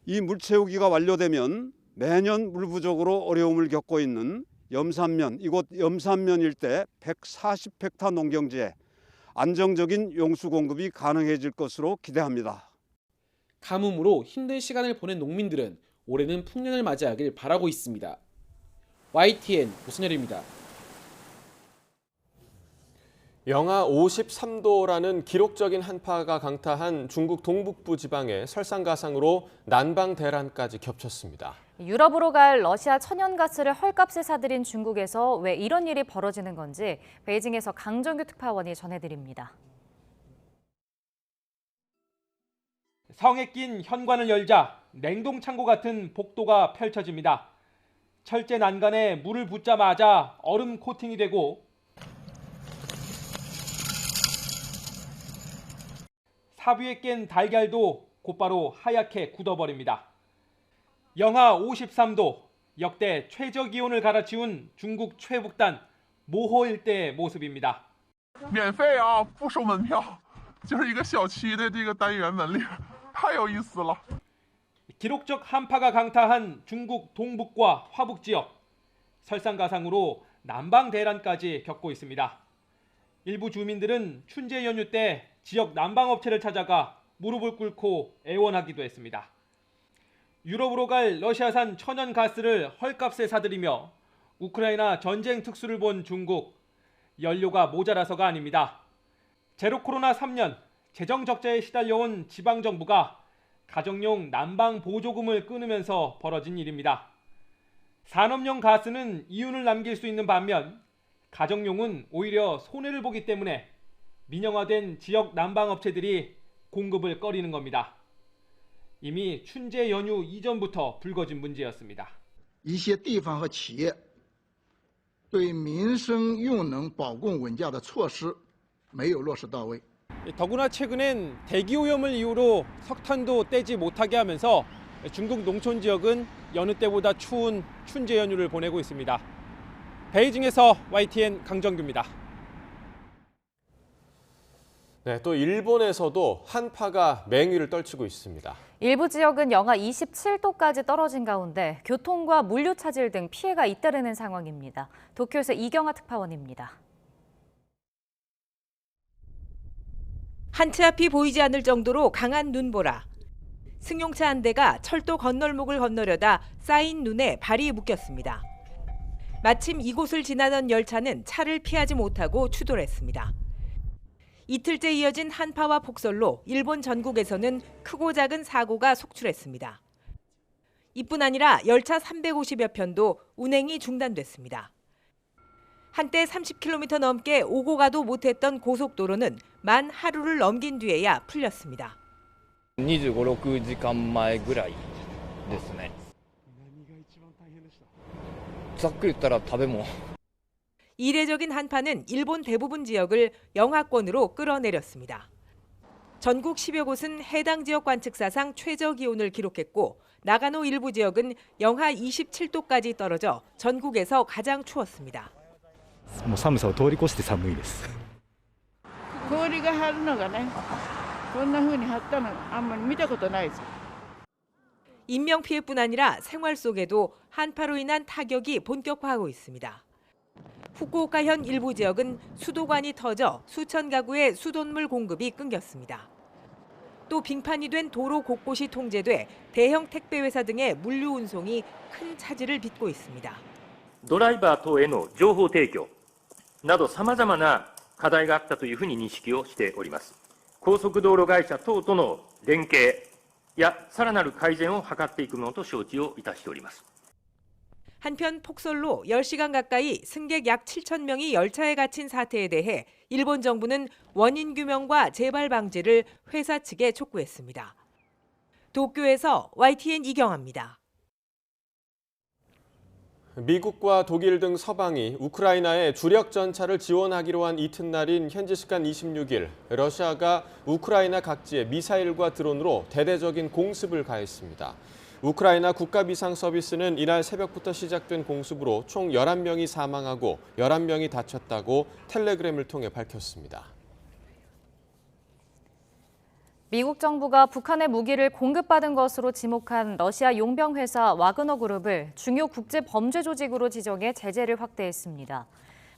이 물 채우기가 완료되면 매년 물 부족으로 어려움을 겪고 있는 염산면, 이곳 염산면 일대 140헥타 농경지에 안정적인 용수 공급이 가능해질 것으로 기대합니다. 가뭄으로 힘든 시간을 보낸 농민들은 올해는 풍년을 맞이하길 바라고 있습니다. YTN 오선열입니다. 영하 53도라는 기록적인 한파가 강타한 중국 동북부 지방에 설상가상으로 난방 대란까지 겹쳤습니다. 유럽으로 갈 러시아 천연가스를 헐값에 사들인 중국에서 왜 이런 일이 벌어지는 건지 베이징에서 강정규 특파원이 전해드립니다. 성에 낀 현관을 열자 냉동창고 같은 복도가 펼쳐집니다. 철제 난간에 물을 붓자마자 얼음 코팅이 되고 사비에 깬 달걀도 곧바로 하얗게 굳어버립니다. 영하 53도, 역대 최저 기온을 갈아치운 중국 최북단 모호 일대의 모습입니다. 免费啊，不收门票，就是一个小区的这个单元门铃，太有意思了。 기록적 한파가 강타한 중국 동북과 화북 지역, 설상가상으로 난방 대란까지 겪고 있습니다. 일부 주민들은 춘제 연휴 때 지역 난방업체를 찾아가 무릎을 꿇고 애원하기도 했습니다. 유럽으로 갈 러시아산 천연가스를 헐값에 사들이며 우크라이나 전쟁 특수를 본 중국, 연료가 모자라서가 아닙니다. 제로 코로나 3년 재정 적자에 시달려온 지방정부가 가정용 난방 보조금을 끊으면서 벌어진 일입니다. 산업용 가스는 이윤을 남길 수 있는 반면 가정용은 오히려 손해를 보기 때문에 민영화된 지역 난방업체들이 공급을 꺼리는 겁니다. 이미 춘제 연휴 이전부터 불거진 문제였습니다. 一些地方和企业对民生用能保供稳价的措施没有落实到位。 더구나 최근엔 대기오염을 이유로 석탄도 떼지 못하게 하면서 중국 농촌 지역은 여느 때보다 추운 춘제 연휴를 보내고 있습니다. 베이징에서 YTN 강정규입니다. 네, 또 일본에서도 한파가 맹위를 떨치고 있습니다. 일부 지역은 영하 27도까지 떨어진 가운데 교통과 물류 차질 등 피해가 잇따르는 상황입니다. 도쿄에서 이경아 특파원입니다. 한 치 앞이 보이지 않을 정도로 강한 눈보라. 승용차 한 대가 철도 건널목을 건너려다 쌓인 눈에 발이 묶였습니다. 마침 이곳을 지나던 열차는 차를 피하지 못하고 추돌했습니다. 이틀째 이어진 한파와 폭설로 일본 전국에서는 크고 작은 사고가 속출했습니다. 이뿐 아니라 열차 350여 편도 운행이 중단됐습니다. 한때 30km 넘게 오고 가도 못했던 고속도로는 만 하루를 넘긴 뒤에야 풀렸습니다. 25, 6時間前ぐらいですね。ざっくり言ったら食べ物。 이례적인 한파는 일본 대부분 지역을 영하권으로 끌어내렸습니다. 전국 10여 곳은 해당 지역 관측사상 최저 기온을 기록했고 나가노 일부 지역은 영하 27도까지 떨어져 전국에서 가장 추웠습니다. もう寒さを通り越して寒いです。氷が張るのがね、こんな風に張ったのあんまり見たことないです。 인명피해뿐 아니라 생활 속에도 한파로 인한 타격이 본격화하고 있습니다. 후쿠오카현 일부 지역은 수도관이 터져 수천 가구의 수돗물 공급이 끊겼습니다. 또 빙판이 된 도로 곳곳이 통제돼 대형 택배회사 등의 물류 운송이 큰 차질을 빚고 있습니다. ドライバー等への情報提供など様々な課題があったというふうに認識をしております。高速道路会社等との連携やさらなる改善を図っていくものと承知をいたしております。 한편 폭설로 10시간 가까이 승객 약 7천 명이 열차에 갇힌 사태에 대해 일본 정부는 원인 규명과 재발 방지를 회사 측에 촉구했습니다. 도쿄에서 YTN 이경아입니다. 미국과 독일 등 서방이 우크라이나에 주력 전차를 지원하기로 한 이튿날인 현지 시간 26일, 러시아가 우크라이나 각지에 미사일과 드론으로 대대적인 공습을 가했습니다. 우크라이나 국가비상서비스는 이날 새벽부터 시작된 공습으로 총 11명이 사망하고 11명이 다쳤다고 텔레그램을 통해 밝혔습니다. 미국 정부가 북한의 무기를 공급받은 것으로 지목한 러시아 용병 회사 와그너 그룹을 중요 국제 범죄 조직으로 지정해 제재를 확대했습니다.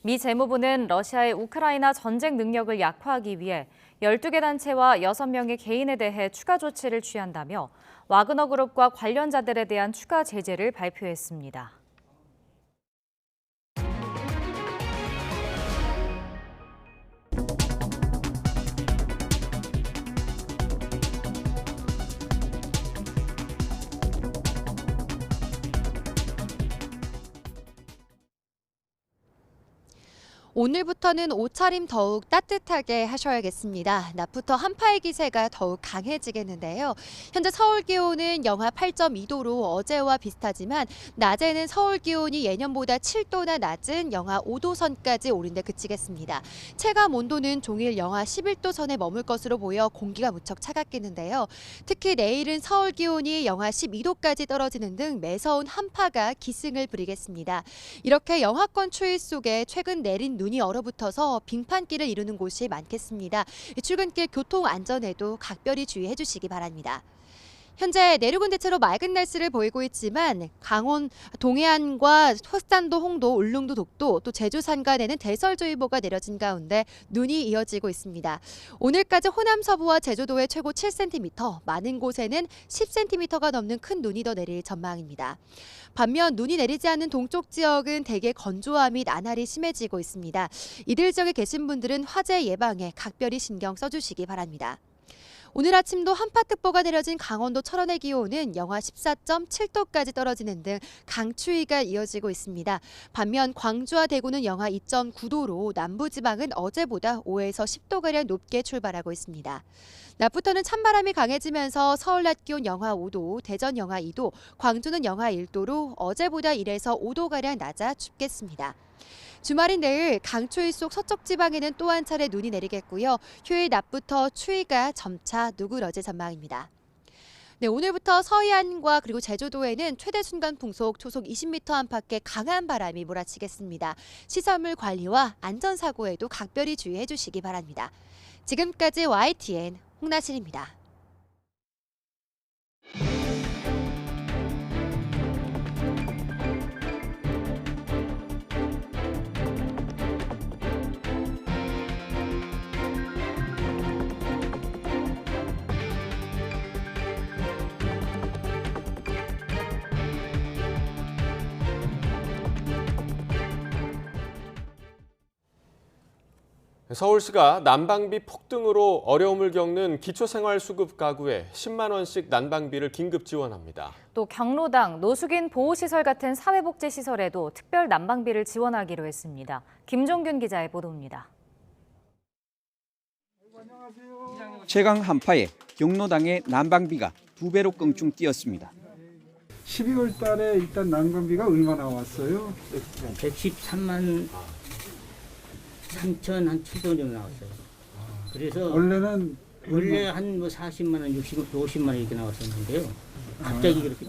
미 재무부는 러시아의 우크라이나 전쟁 능력을 약화하기 위해 12개 단체와 6명의 개인에 대해 추가 조치를 취한다며 와그너 그룹과 관련자들에 대한 추가 제재를 발표했습니다. 오늘부터는 옷차림 더욱 따뜻하게 하셔야겠습니다. 낮부터 한파의 기세가 더욱 강해지겠는데요. 현재 서울 기온은 영하 8.2도로 어제와 비슷하지만 낮에는 서울 기온이 예년보다 7도나 낮은 영하 5도 선까지 오른 데 그치겠습니다. 체감 온도는 종일 영하 11도 선에 머물 것으로 보여 공기가 무척 차갑겠는데요. 특히 내일은 서울 기온이 영하 12도까지 떨어지는 등 매서운 한파가 기승을 부리겠습니다. 이렇게 영하권 추위 속에 최근 내린 눈이 얼어붙어서 빙판길을 이루는 곳이 많겠습니다. 출근길 교통 안전에도 각별히 주의해 주시기 바랍니다. 현재 내륙은 대체로 맑은 날씨를 보이고 있지만 강원 동해안과 흑산도, 홍도, 울릉도, 독도, 또 제주 산간에는 대설주의보가 내려진 가운데 눈이 이어지고 있습니다. 오늘까지 호남 서부와 제주도에 최고 7cm, 많은 곳에는 10cm가 넘는 큰 눈이 더 내릴 전망입니다. 반면 눈이 내리지 않는 동쪽 지역은 대개 건조함이 나날이 심해지고 있습니다. 이들 지역에 계신 분들은 화재 예방에 각별히 신경 써주시기 바랍니다. 오늘 아침도 한파특보가 내려진 강원도 철원의 기온은 영하 14.7도까지 떨어지는 등 강추위가 이어지고 있습니다. 반면 광주와 대구는 영하 2.9도로 남부지방은 어제보다 5에서 10도가량 높게 출발하고 있습니다. 낮부터는 찬바람이 강해지면서 서울 낮 기온 영하 5도, 대전 영하 2도, 광주는 영하 1도로 어제보다 1에서 5도가량 낮아 춥겠습니다. 주말인 내일 강추위 속 서쪽 지방에는 또 한 차례 눈이 내리겠고요. 휴일 낮부터 추위가 점차 누그러질 전망입니다. 네, 오늘부터 서해안과 그리고 제주도에는 최대 순간 풍속 초속 20m 안팎의 강한 바람이 몰아치겠습니다. 시설물 관리와 안전사고에도 각별히 주의해 주시기 바랍니다. 지금까지 YTN 홍나실입니다. 서울시가 난방비 폭등으로 어려움을 겪는 기초생활수급 가구에 10만 원씩 난방비를 긴급 지원합니다. 또 경로당, 노숙인 보호시설 같은 사회복지시설에도 특별 난방비를 지원하기로 했습니다. 김종균 기자의 보도입니다. 최강 한파에 경로당의 난방비가 2배로 껑충 뛰었습니다. 12월 달에 일단 난방비가 얼마 나왔어요? 113만 3천 한 7천 정도 나왔어요. 그래서 원래 한 뭐 40만 원, 50만 원 이렇게 나왔었는데요. 갑자기 그렇게.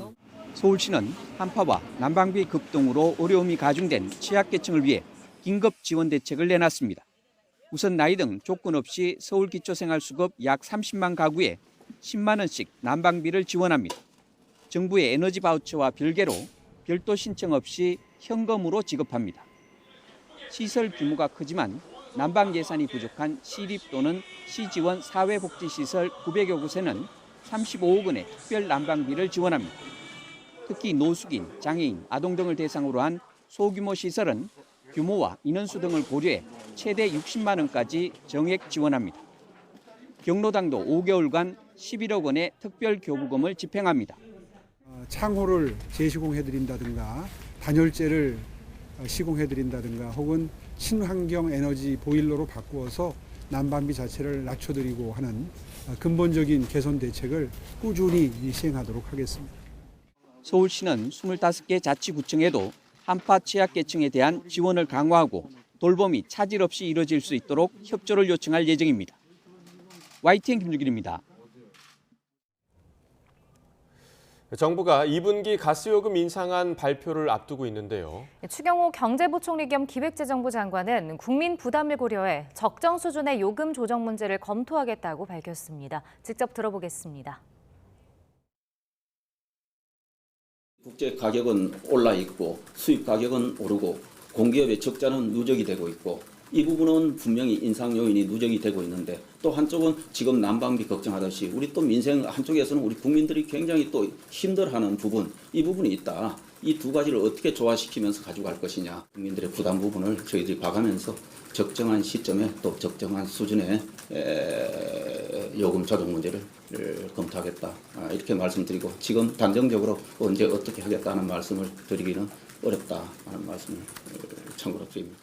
서울시는 한파와 난방비 급등으로 어려움이 가중된 취약계층을 위해 긴급 지원 대책을 내놨습니다. 우선 나이 등 조건 없이 서울 기초생활수급 약 30만 가구에 10만 원씩 난방비를 지원합니다. 정부의 에너지 바우처와 별개로 별도 신청 없이 현금으로 지급합니다. 시설 규모가 크지만 난방 예산이 부족한 시립 또는 시지원 사회복지시설 900여 곳에는 35억 원의 특별 난방비를 지원합니다. 특히 노숙인, 장애인, 아동 등을 대상으로 한 소규모 시설은 규모와 인원수 등을 고려해 최대 60만 원까지 정액 지원합니다. 경로당도 5개월간 11억 원의 특별 교부금을 집행합니다. 창호를 재시공해드린다든가 단열재를 시공해드린다든가 혹은 친환경 에너지 보일러로 바꾸어서 난방비 자체를 낮춰드리고 하는 근본적인 개선 대책을 꾸준히 시행하도록 하겠습니다. 서울시는 25개 자치구청에도 한파 취약계층에 대한 지원을 강화하고 돌봄이 차질 없이 이뤄질 수 있도록 협조를 요청할 예정입니다. YTN 김주길입니다. 정부가 2분기 가스요금 인상안 발표를 앞두고 있는데요. 추경호 경제부총리 겸 기획재정부 장관은 국민 부담을 고려해 적정 수준의 요금 조정 문제를 검토하겠다고 밝혔습니다. 직접 들어보겠습니다. 국제 가격은 올라 있고 수입 가격은 오르고 공기업의 적자는 누적이 되고 있고 이 부분은 분명히 인상 요인이 누적이 되고 있는데 또 한쪽은 지금 난방비 걱정하듯이 우리 또 민생 한쪽에서는 우리 국민들이 굉장히 또 힘들어하는 부분 이 부분이 있다. 이 두 가지를 어떻게 조화시키면서 가져갈 것이냐. 국민들의 부담 부분을 저희들이 봐가면서 적정한 시점에 또 적정한 수준의 요금 조정 문제를 검토하겠다. 이렇게 말씀드리고 지금 단정적으로 언제 어떻게 하겠다는 말씀을 드리기는 어렵다 하는 말씀을 참고로 드립니다.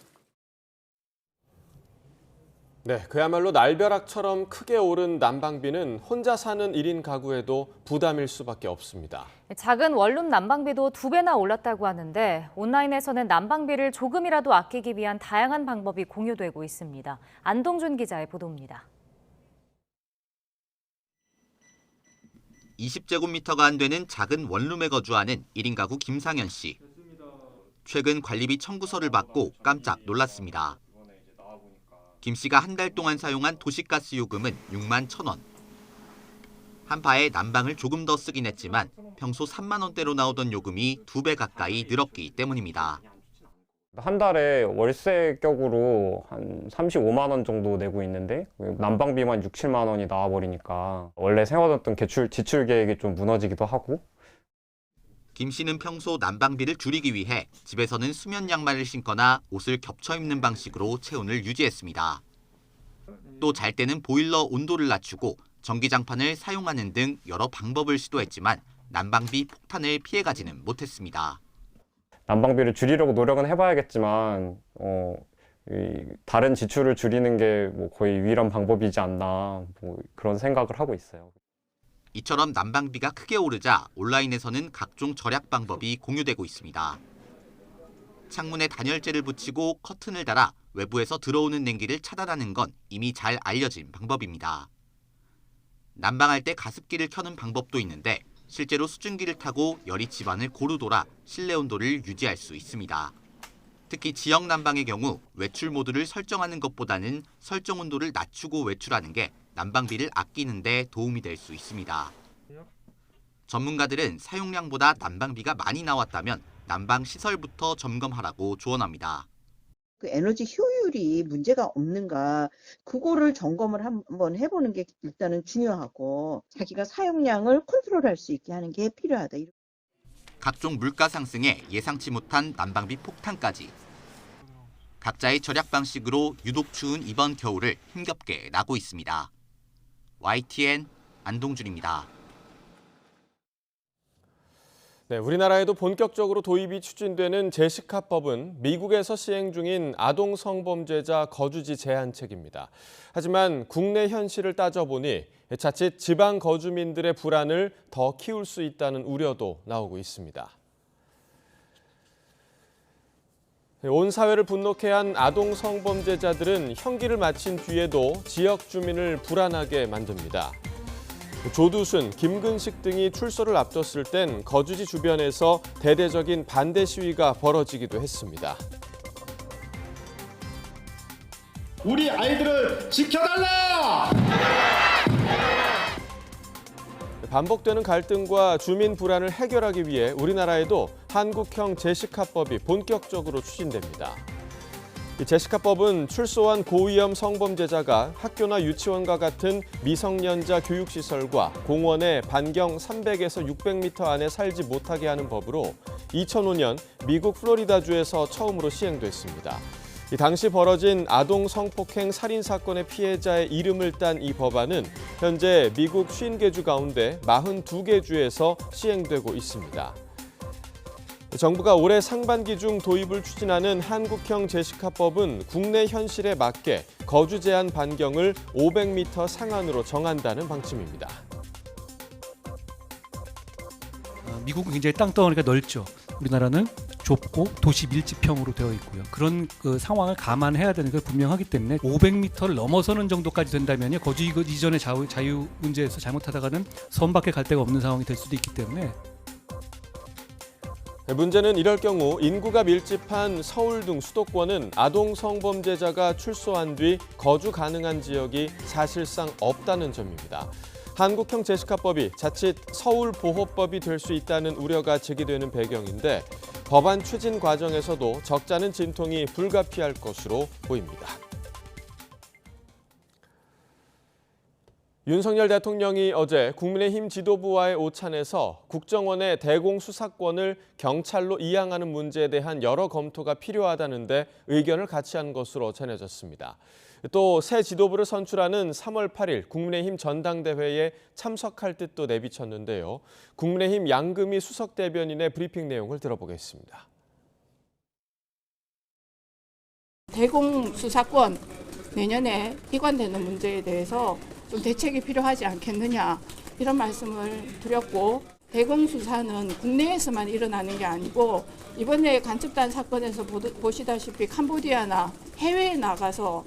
네, 그야말로 날벼락처럼 크게 오른 난방비는 혼자 사는 1인 가구에도 부담일 수밖에 없습니다. 작은 원룸 난방비도 2배나 올랐다고 하는데 온라인에서는 난방비를 조금이라도 아끼기 위한 다양한 방법이 공유되고 있습니다. 안동준 기자의 보도입니다. 20제곱미터가 안 되는 작은 원룸에 거주하는 1인 가구 김상현 씨. 최근 관리비 청구서를 받고 깜짝 놀랐습니다. 김 씨가 한 달 동안 사용한 도시가스 요금은 6만 1,000원. 한파에 난방을 조금 더 쓰긴 했지만 평소 3만 원대로 나오던 요금이 2배 가까이 늘었기 때문입니다. 한 달에 월세 격으로 한 35만 원 정도 내고 있는데 난방비만 6, 7만 원이 나와버리니까 원래 세워뒀던 지출 계획이 좀 무너지기도 하고. 김 씨는 평소 난방비를 줄이기 위해 집에서는 수면 양말을 신거나 옷을 겹쳐 입는 방식으로 체온을 유지했습니다. 또 잘 때는 보일러 온도를 낮추고 전기장판을 사용하는 등 여러 방법을 시도했지만 난방비 폭탄을 피해가지는 못했습니다. 난방비를 줄이려고 노력은 해봐야겠지만 다른 지출을 줄이는 게 뭐 거의 유일한 방법이지 않나 그런 생각을 하고 있어요. 이처럼 난방비가 크게 오르자 온라인에서는 각종 절약 방법이 공유되고 있습니다. 창문에 단열재를 붙이고 커튼을 달아 외부에서 들어오는 냉기를 차단하는 건 이미 잘 알려진 방법입니다. 난방할 때 가습기를 켜는 방법도 있는데 실제로 수증기를 타고 열이 집안을 고루 돌아 실내 온도를 유지할 수 있습니다. 특히 지역 난방의 경우 외출 모드를 설정하는 것보다는 설정 온도를 낮추고 외출하는 게 난방비를 아끼는 데 도움이 될 수 있습니다. 전문가들은 사용량보다 난방비가 많이 나왔다면 난방 시설부터 점검하라고 조언합니다. 그 에너지 효율이 문제가 없는가 그거를 점검을 한번 해보는 게 일단은 중요하고 자기가 사용량을 컨트롤할 수 있게 하는 게 필요하다. 각종 물가 상승에 예상치 못한 난방비 폭탄까지. 각자의 절약 방식으로 유독 추운 이번 겨울을 힘겹게 나고 있습니다. YTN 안동준입니다. 네, 우리나라에도 본격적으로 도입이 추진되는 제시카법은 미국에서 시행 중인 아동 성범죄자 거주지 제한책입니다. 하지만 국내 현실을 따져보니 자칫 지방 거주민들의 불안을 더 키울 수 있다는 우려도 나오고 있습니다. 온 사회를 분노케 한 아동 성범죄자들은 형기를 마친 뒤에도 지역 주민을 불안하게 만듭니다. 조두순, 김근식 등이 출소를 앞뒀을 땐 거주지 주변에서 대대적인 반대 시위가 벌어지기도 했습니다. 우리 아이들을 지켜달라! 반복되는 갈등과 주민 불안을 해결하기 위해 우리나라에도 한국형 제시카법이 본격적으로 추진됩니다. 이 제시카법은 출소한 고위험 성범죄자가 학교나 유치원과 같은 미성년자 교육시설과 공원의 반경 300에서 600m 안에 살지 못하게 하는 법으로 2005년 미국 플로리다주에서 처음으로 시행됐습니다. 이 당시 벌어진 아동 성폭행 살인 사건의 피해자의 이름을 딴 이 법안은 현재 미국 50개 주 가운데 42개 주에서 시행되고 있습니다. 정부가 올해 상반기 중 도입을 추진하는 한국형 제시카법은 국내 현실에 맞게 거주 제한 반경을 500m 상한으로 정한다는 방침입니다. 미국은 굉장히 땅덩어리가 넓죠. 우리나라는 좁고 도시 밀집형으로 되어 있고요. 그런 상황을 감안해야 되는 게 분명하기 때문에 500m를 넘어서는 정도까지 된다면 거주 이전의 자유 문제에서 잘못하다가는 선 밖에 갈 데가 없는 상황이 될 수도 있기 때문에 문제는 이럴 경우 인구가 밀집한 서울 등 수도권은 아동 성범죄자가 출소한 뒤 거주 가능한 지역이 사실상 없다는 점입니다. 한국형 제시카법이 자칫 서울보호법이 될 수 있다는 우려가 제기되는 배경인데 법안 추진 과정에서도 적잖은 진통이 불가피할 것으로 보입니다. 윤석열 대통령이 어제 국민의힘 지도부와의 오찬에서 국정원의 대공수사권을 경찰로 이양하는 문제에 대한 여러 검토가 필요하다는데 의견을 같이 한 것으로 전해졌습니다. 또 새 지도부를 선출하는 3월 8일 국민의힘 전당대회에 참석할 뜻도 내비쳤는데요. 국민의힘 양금희 수석 대변인의 브리핑 내용을 들어보겠습니다. 대공수사권 내년에 이관되는 문제에 대해서 좀 대책이 필요하지 않겠느냐 이런 말씀을 드렸고, 대공수사는 국내에서만 일어나는 게 아니고 이번에 간첩단 사건에서 보시다시피 캄보디아나 해외에 나가서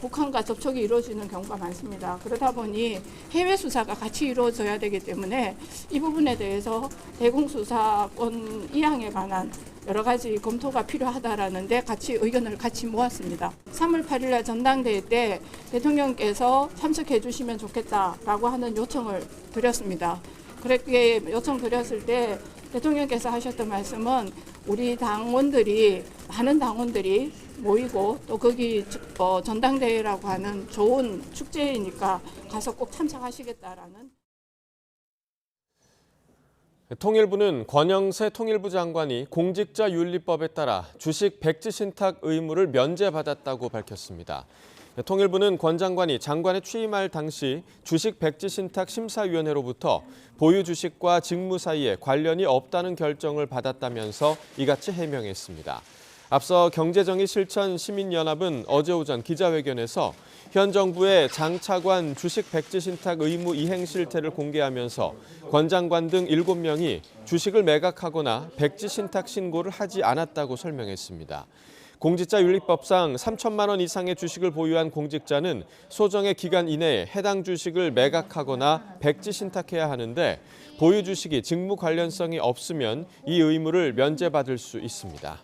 북한과 접촉이 이루어지는 경우가 많습니다. 그러다 보니 해외 수사가 같이 이루어져야 되기 때문에 이 부분에 대해서 대공수사권 이양에 관한 여러 가지 검토가 필요하다라는데 의견을 같이 모았습니다. 3월 8일 날 전당대회 때 대통령께서 참석해 주시면 좋겠다라고 하는 요청을 드렸습니다. 그렇게 요청드렸을 때 대통령께서 하셨던 말씀은 우리 많은 당원들이 모이고 또 거기 전당대회라고 하는 좋은 축제이니까 가서 꼭 참석하시겠다라는. 통일부는 권영세 통일부 장관이 공직자윤리법에 따라 주식 백지 신탁 의무를 면제받았다고 밝혔습니다. 통일부는 권 장관이 장관에 취임할 당시 주식 백지 신탁 심사위원회로부터 보유 주식과 직무 사이에 관련이 없다는 결정을 받았다면서 이같이 해명했습니다. 앞서 경제정의실천시민연합은 어제 오전 기자회견에서 현 정부의 장 차관 주식 백지 신탁 의무 이행 실태를 공개하면서 권 장관 등 7명이 주식을 매각하거나 백지 신탁 신고를 하지 않았다고 설명했습니다. 공직자윤리법상 3천만 원 이상의 주식을 보유한 공직자는 소정의 기간 이내에 해당 주식을 매각하거나 백지 신탁해야 하는데, 보유 주식이 직무 관련성이 없으면 이 의무를 면제받을 수 있습니다.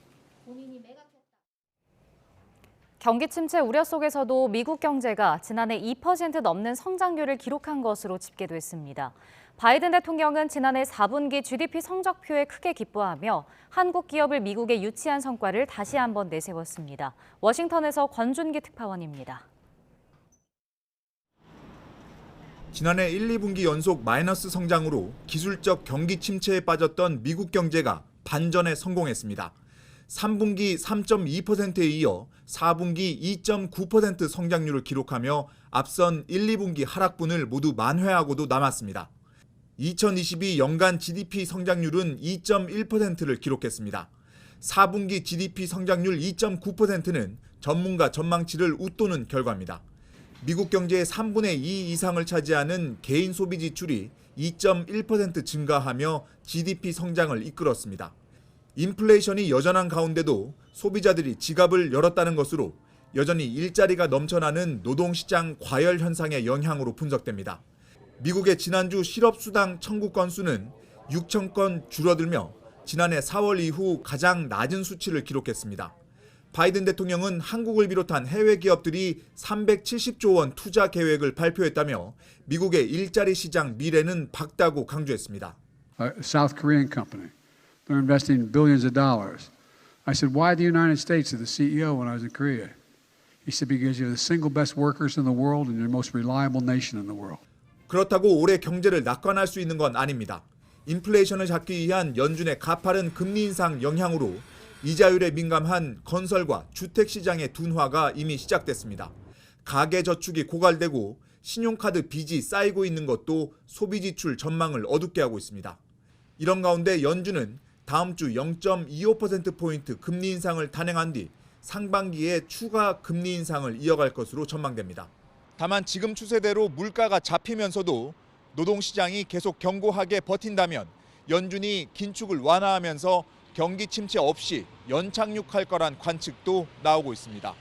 경기 침체 우려 속에서도 미국 경제가 지난해 2% 넘는 성장률을 기록한 것으로 집계됐습니다. 바이든 대통령은 지난해 4분기 GDP 성적표에 크게 기뻐하며 한국 기업을 미국에 유치한 성과를 다시 한번 내세웠습니다. 워싱턴에서 권준기 특파원입니다. 지난해 1, 2분기 연속 마이너스 성장으로 기술적 경기 침체에 빠졌던 미국 경제가 반전에 성공했습니다. 3분기 3.2%에 이어 4분기 2.9% 성장률을 기록하며 앞선 1, 2분기 하락분을 모두 만회하고도 남았습니다. 2022 연간 GDP 성장률은 2.1%를 기록했습니다. 4분기 GDP 성장률 2.9%는 전문가 전망치를 웃도는 결과입니다. 미국 경제의 3분의 2 이상을 차지하는 개인 소비 지출이 2.1% 증가하며 GDP 성장을 이끌었습니다. 인플레이션이 여전한 가운데도 소비자들이 지갑을 열었다는 것으로 여전히 일자리가 넘쳐나는 노동시장 과열 현상의 영향으로 분석됩니다. 미국의 지난주 실업수당 청구 건수는 6천 건 줄어들며 지난해 4월 이후 가장 낮은 수치를 기록했습니다. 바이든 대통령은 한국을 비롯한 해외 기업들이 370조 원 투자 계획을 발표했다며 미국의 일자리 시장 미래는 밝다고 강조했습니다. South Korean company. They're investing billions of dollars. I said, why the United States to the CEO when I was in Korea? He said, because you're the single best workers in the world and you're the most reliable nation in the world. 그렇다고 올해 경제를 낙관할 수 있는 건 아닙니다. 인플레이션을 잡기 위한 연준의 가파른 금리 인상 영향으로 이자율에 민감한 건설과 주택 시장의 둔화가 이미 시작됐습니다. 가계 저축이 고갈되고 신용카드 빚이 쌓이고 있는 것도 소비 지출 전망을 어둡게 하고 있습니다. 이런 가운데 연준은 다음 주 0.25%포인트 금리 인상을 단행한 뒤 상반기에 추가 금리 인상을 이어갈 것으로 전망됩니다. 다만 지금 추세대로 물가가 잡히면서도 노동시장이 계속 견고하게 버틴다면 연준이 긴축을 완화하면서 경기 침체 없이 연착륙할 거란 관측도 나오고 있습니다.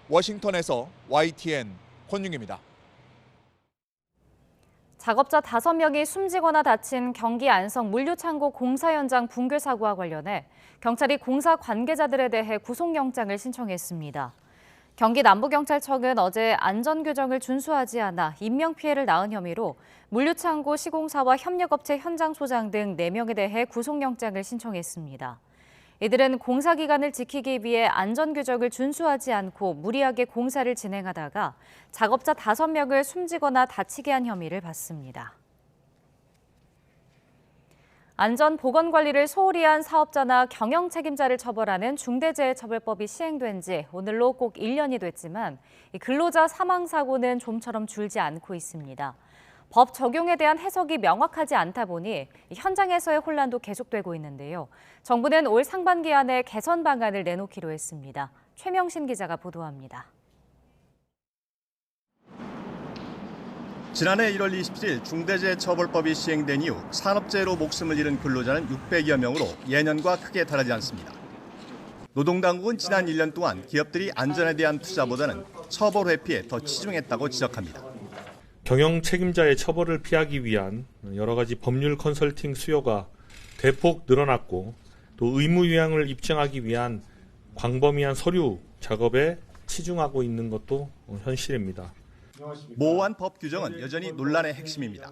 워싱턴에서 YTN 권윤기입니다. 작업자 5명이 숨지거나 다친 경기 안성 물류창고 공사 현장 붕괴 사고와 관련해 경찰이 공사 관계자들에 대해 구속영장을 신청했습니다. 경기 남부경찰청은 어제 안전규정을 준수하지 않아 인명피해를 낳은 혐의로 물류창고 시공사와 협력업체 현장 소장 등 4명에 대해 구속영장을 신청했습니다. 이들은 공사 기간을 지키기 위해 안전규정을 준수하지 않고 무리하게 공사를 진행하다가 작업자 5명을 숨지거나 다치게 한 혐의를 받습니다. 안전보건관리를 소홀히 한 사업자나 경영 책임자를 처벌하는 중대재해처벌법이 시행된 지 오늘로 꼭 1년이 됐지만 근로자 사망 사고는 좀처럼 줄지 않고 있습니다. 법 적용에 대한 해석이 명확하지 않다 보니 현장에서의 혼란도 계속되고 있는데요. 정부는 올 상반기 안에 개선 방안을 내놓기로 했습니다. 최명신 기자가 보도합니다. 지난해 1월 27일 중대재해처벌법이 시행된 이후 산업재해로 목숨을 잃은 근로자는 600여 명으로 예년과 크게 다르지 않습니다. 노동당국은 지난 1년 동안 기업들이 안전에 대한 투자보다는 처벌 회피에 더 치중했다고 지적합니다. 경영 책임자의 처벌을 피하기 위한 여러 가지 법률 컨설팅 수요가 대폭 늘어났고 또 의무위항을 입증하기 위한 광범위한 서류 작업에 치중하고 있는 것도 현실입니다. 모호한 법 규정은 여전히 논란의 핵심입니다.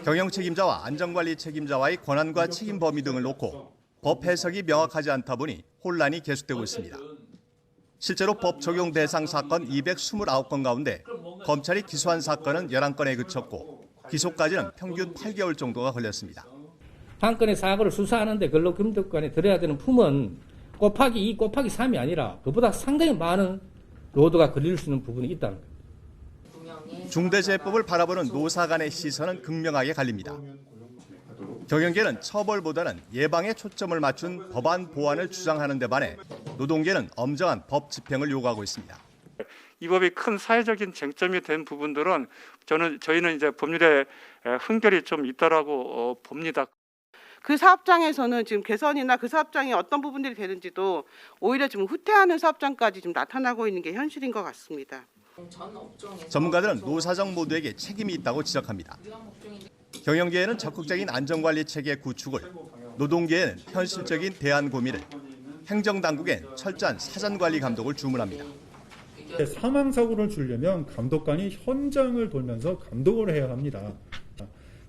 경영 책임자와 안전관리 책임자와의 권한과 책임 범위 등을 놓고 법 해석이 명확하지 않다 보니 혼란이 계속되고 있습니다. 실제로 법 적용 대상 사건 229건 가운데 검찰이 기소한 사건은 11건에 그쳤고 기소까지는 평균 8개월 정도가 걸렸습니다. 한 건의 사고를 수사하는데 근로금속관에 들어야 되는 품은 곱하기 2, 곱하기 3이 아니라 그보다 상당히 많은 로드가 걸릴 수 있는 부분이 있다는 거예요. 중대재해법을 바라보는 노사 간의 시선은 극명하게 갈립니다. 경영계는 처벌보다는 예방에 초점을 맞춘 법안 보완을 주장하는 데 반해 노동계는 엄정한 법 집행을 요구하고 있습니다. 이 법이 큰 사회적인 쟁점이 된 부분들은 저희는 이제 법률에 흥결이 좀 있다라고 봅니다. 그 사업장에서는 지금 개선이나 그 사업장이 어떤 부분들이 되는지도 오히려 지금 후퇴하는 사업장까지 좀 나타나고 있는 게 현실인 것 같습니다. 전문가들은 노사정 모두에게 책임이 있다고 지적합니다. 경영계에는 적극적인 안전관리 체계 구축을, 노동계에는 현실적인 대안 고민을, 행정당국엔 철저한 사전관리 감독을 주문합니다. 사망사고를 줄려면 감독관이 현장을 돌면서 감독을 해야 합니다.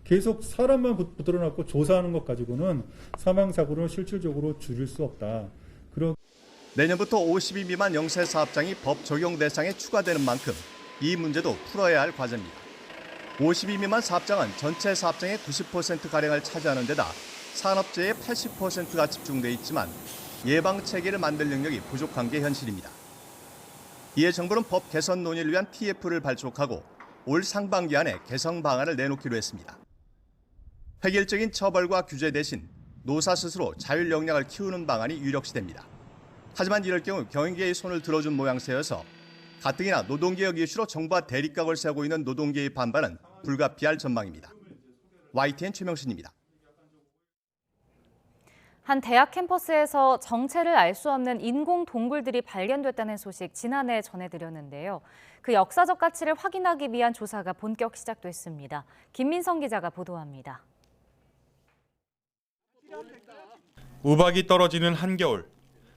계속 사람만 붙들어놨고 조사하는 것 가지고는 사망사고를 실질적으로 줄일 수 없다. 내년부터 52 미만 영세 사업장이 법 적용 대상에 추가되는 만큼 이 문제도 풀어야 할 과제입니다. 52 미만 사업장은 전체 사업장의 90%가량을 차지하는 데다 산업재해의 80%가 집중돼 있지만 예방 체계를 만들 능력이 부족한 게 현실입니다. 이에 정부는 법 개선 논의를 위한 TF를 발족하고 올 상반기 안에 개선 방안을 내놓기로 했습니다. 획일적인 처벌과 규제 대신 노사 스스로 자율 역량을 키우는 방안이 유력시됩니다. 하지만 이럴 경우 경영계의 손을 들어준 모양새여서 가뜩이나 노동개혁 이슈로 정부와 대립각을 세우고 있는 노동계의 반발은 불가피할 전망입니다. YTN 최명신입니다. 한 대학 캠퍼스에서 정체를 알 수 없는 인공 동굴들이 발견됐다는 소식 지난해 전해드렸는데요. 그 역사적 가치를 확인하기 위한 조사가 본격 시작됐습니다. 김민성 기자가 보도합니다. 우박이 떨어지는 한겨울,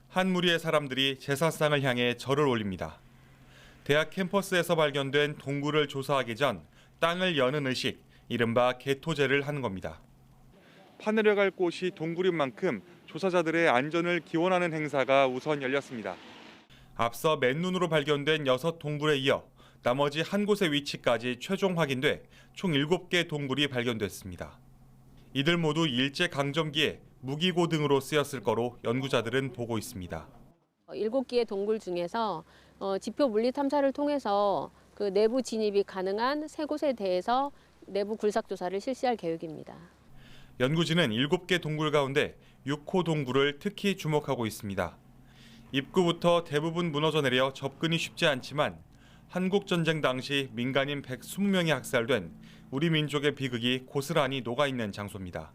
한 무리의 사람들이 제사상을 향해 절을 올립니다. 대학 캠퍼스에서 발견된 동굴을 조사하기 전 땅을 여는 의식, 이른바 개토제를 하는 겁니다. 파내려갈 곳이 동굴인 만큼 조사자들의 안전을 기원하는 행사가 우선 열렸습니다. 앞서 맨눈으로 발견된 6동굴에 이어 나머지 한 곳의 위치까지 최종 확인돼 총 7개 동굴이 발견됐습니다. 이들 모두 일제강점기에 무기고 등으로 쓰였을 거로 연구자들은 보고 있습니다. 7개의 동굴 중에서 지표 물리 탐사를 통해서 그 내부 진입이 가능한 3곳에 대해서 내부 굴삭 조사를 실시할 계획입니다. 연구진은 7개 동굴 가운데 6호 동굴을 특히 주목하고 있습니다. 입구부터 대부분 무너져 내려 접근이 쉽지 않지만 한국전쟁 당시 민간인 120명이 학살된 우리 민족의 비극이 고스란히 녹아있는 장소입니다.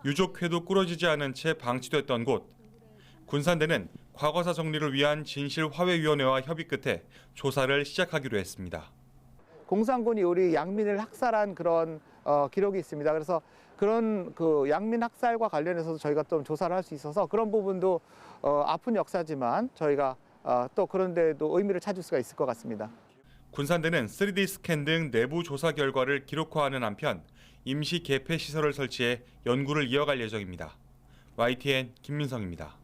유족회도 꾸러지지 않은 채 방치됐던 곳. 군산대는 과거사 정리를 위한 진실화해위원회와 협의 끝에 조사를 시작하기로 했습니다. 공산군이 우리 양민을 학살한 그런 기록이 있습니다. 그래서 그런 그 양민 학살과 관련해서도 저희가 좀 조사를 할 수 있어서 그런 부분도 아픈 역사지만 저희가 또 그런 데도 의미를 찾을 수가 있을 것 같습니다. 군산대는 3D 스캔 등 내부 조사 결과를 기록화하는 한편 임시 개폐 시설을 설치해 연구를 이어갈 예정입니다. YTN 김민성입니다.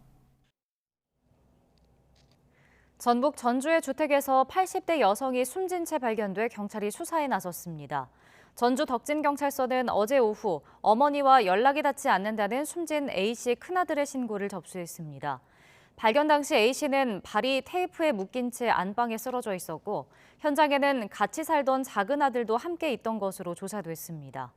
전북 전주의 주택에서 80대 여성이 숨진 채 발견돼 경찰이 수사에 나섰습니다. 전주 덕진경찰서는 어제 오후 어머니와 연락이 닿지 않는다는 숨진 A씨 큰아들의 신고를 접수했습니다. 발견 당시 A씨는 발이 테이프에 묶인 채 안방에 쓰러져 있었고 현장에는 같이 살던 작은 아들도 함께 있던 것으로 조사됐습니다.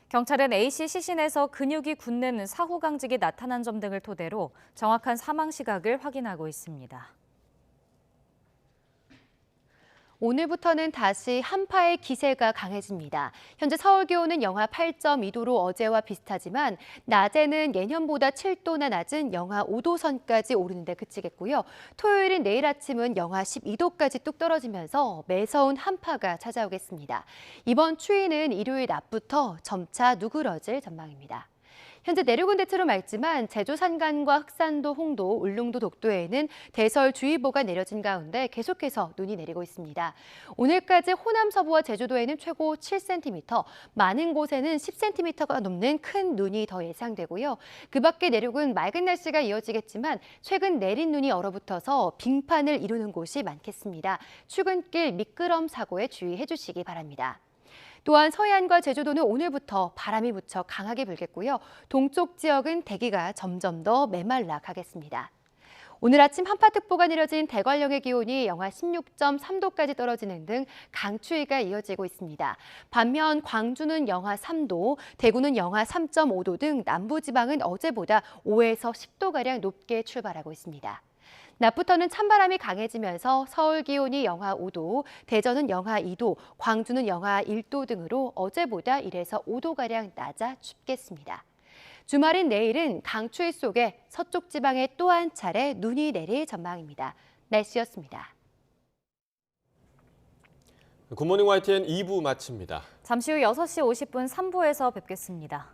경찰은 A씨 시신에서 근육이 굳는 사후강직이 나타난 점 등을 토대로 정확한 사망 시각을 확인하고 있습니다. 오늘부터는 다시 한파의 기세가 강해집니다. 현재 서울 기온은 영하 8.2도로 어제와 비슷하지만 낮에는 예년보다 7도나 낮은 영하 5도 선까지 오르는 데 그치겠고요. 토요일인 내일 아침은 영하 12도까지 뚝 떨어지면서 매서운 한파가 찾아오겠습니다. 이번 추위는 일요일 낮부터 점차 누그러질 전망입니다. 현재 내륙은 대체로 맑지만 제주 산간과 흑산도, 홍도, 울릉도, 독도에는 대설주의보가 내려진 가운데 계속해서 눈이 내리고 있습니다. 오늘까지 호남 서부와 제주도에는 최고 7cm, 많은 곳에는 10cm가 넘는 큰 눈이 더 예상되고요. 그 밖에 내륙은 맑은 날씨가 이어지겠지만 최근 내린 눈이 얼어붙어서 빙판을 이루는 곳이 많겠습니다. 출근길 미끄럼 사고에 주의해 주시기 바랍니다. 또한 서해안과 제주도는 오늘부터 바람이 무척 강하게 불겠고요. 동쪽 지역은 대기가 점점 더 메말라 가겠습니다. 오늘 아침 한파특보가 내려진 대관령의 기온이 영하 16.3도까지 떨어지는 등 강추위가 이어지고 있습니다. 반면 광주는 영하 3도, 대구는 영하 3.5도 등 남부지방은 어제보다 5에서 10도가량 높게 출발하고 있습니다. 낮부터는 찬바람이 강해지면서 서울 기온이 영하 5도, 대전은 영하 2도, 광주는 영하 1도 등으로 어제보다 1에서 5도가량 낮아 춥겠습니다. 주말인 내일은 강추위 속에 서쪽 지방에 또 한 차례 눈이 내릴 전망입니다. 날씨였습니다. 굿모닝 YTN 2부 마칩니다. 잠시 후 6시 50분 3부에서 뵙겠습니다.